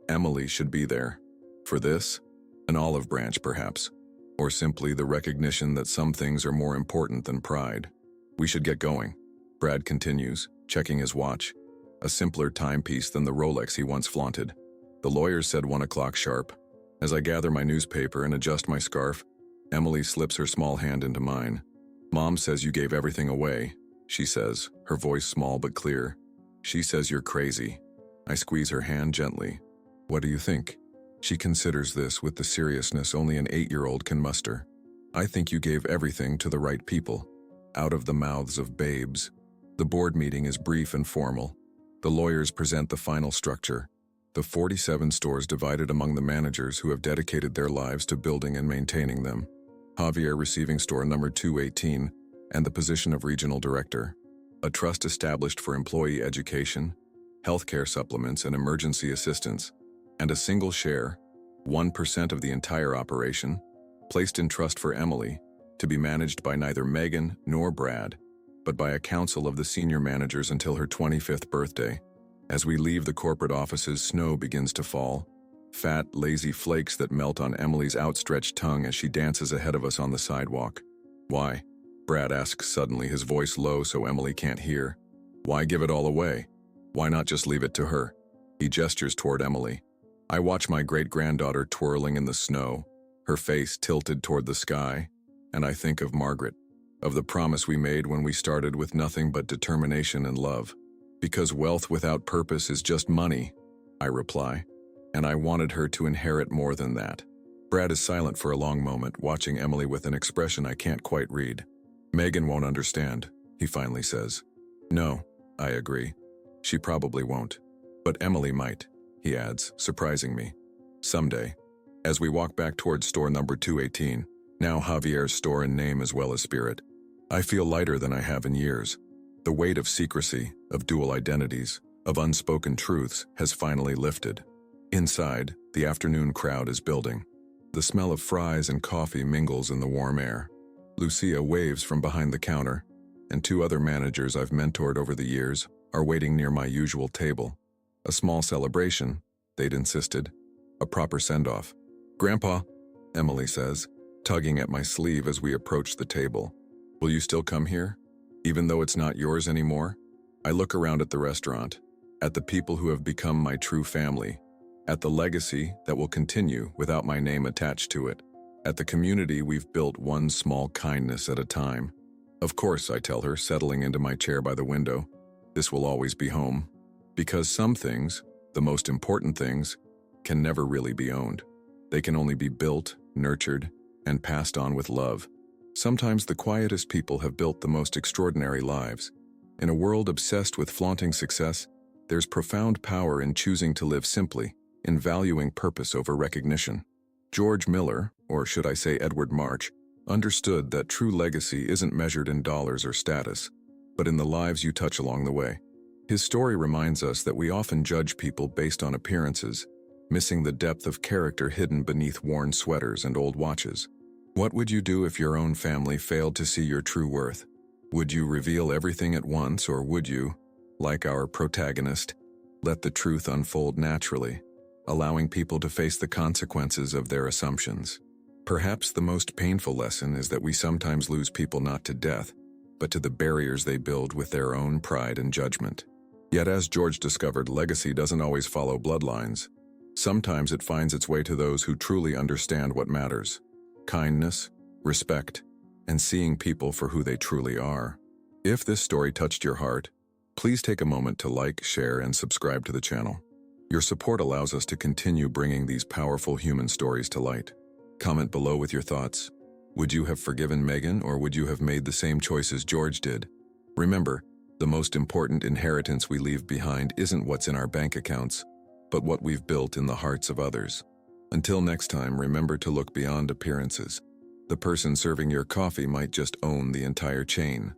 Emily should be there. For this? An olive branch, perhaps. Or simply the recognition that some things are more important than pride. We should get going, Brad continues, checking his watch. A simpler timepiece than the Rolex he once flaunted. The lawyers said 1 o'clock sharp. As I gather my newspaper and adjust my scarf, Emily slips her small hand into mine. Mom says you gave everything away, she says, her voice small but clear. She says you're crazy. I squeeze her hand gently. What do you think? She considers this with the seriousness only an 8-year-old can muster. I think you gave everything to the right people, out of the mouths of babes. The board meeting is brief and formal. The lawyers present the final structure. The 47 stores divided among the managers who have dedicated their lives to building and maintaining them. Javier receiving store number 218 and the position of regional director. A trust established for employee education, healthcare supplements and emergency assistance, and a single share, 1% of the entire operation, placed in trust for Emily, to be managed by neither Megan nor Brad, but by a council of the senior managers until her 25th birthday. As we leave the corporate offices, snow begins to fall, fat, lazy flakes that melt on Emily's outstretched tongue as she dances ahead of us on the sidewalk. Why? Brad asks suddenly, his voice low so Emily can't hear. Why give it all away? Why not just leave it to her? He gestures toward Emily. I watch my great-granddaughter twirling in the snow, her face tilted toward the sky, and I think of Margaret, of the promise we made when we started with nothing but determination and love. Because wealth without purpose is just money, I reply, and I wanted her to inherit more than that. Brad is silent for a long moment, watching Emily with an expression I can't quite read. Megan won't understand, he finally says. No, I agree. She probably won't. But Emily might, he adds, surprising me. Someday. As we walk back towards store number 218, now Javier's store in name as well as spirit, I feel lighter than I have in years. The weight of secrecy, of dual identities, of unspoken truths has finally lifted. Inside, the afternoon crowd is building. The smell of fries and coffee mingles in the warm air. Lucia waves from behind the counter, and 2 other managers I've mentored over the years are waiting near my usual table. A small celebration, they'd insisted. A proper send-off. Grandpa, Emily says, tugging at my sleeve as we approach the table. Will you still come here? Even though it's not yours anymore? I look around at the restaurant, at the people who have become my true family, at the legacy that will continue without my name attached to it, at the community we've built one small kindness at a time. Of course, I tell her, settling into my chair by the window, this will always be home. Because some things, the most important things, can never really be owned. They can only be built, nurtured, and passed on with love. Sometimes the quietest people have built the most extraordinary lives. In a world obsessed with flaunting success, there's profound power in choosing to live simply, in valuing purpose over recognition. George Miller, or should I say Edward March, understood that true legacy isn't measured in dollars or status, but in the lives you touch along the way. His story reminds us that we often judge people based on appearances, missing the depth of character hidden beneath worn sweaters and old watches. What would you do if your own family failed to see your true worth? Would you reveal everything at once, or would you, like our protagonist, let the truth unfold naturally, allowing people to face the consequences of their assumptions? Perhaps the most painful lesson is that we sometimes lose people not to death, but to the barriers they build with their own pride and judgment. Yet as George discovered, legacy doesn't always follow bloodlines. Sometimes it finds its way to those who truly understand what matters. Kindness, respect, and seeing people for who they truly are. If this story touched your heart, please take a moment to like, share, and subscribe to the channel. Your support allows us to continue bringing these powerful human stories to light. Comment below with your thoughts. Would you have forgiven Megan, or would you have made the same choices George did? Remember, the most important inheritance we leave behind isn't what's in our bank accounts, but what we've built in the hearts of others. Until next time, remember to look beyond appearances. The person serving your coffee might just own the entire chain.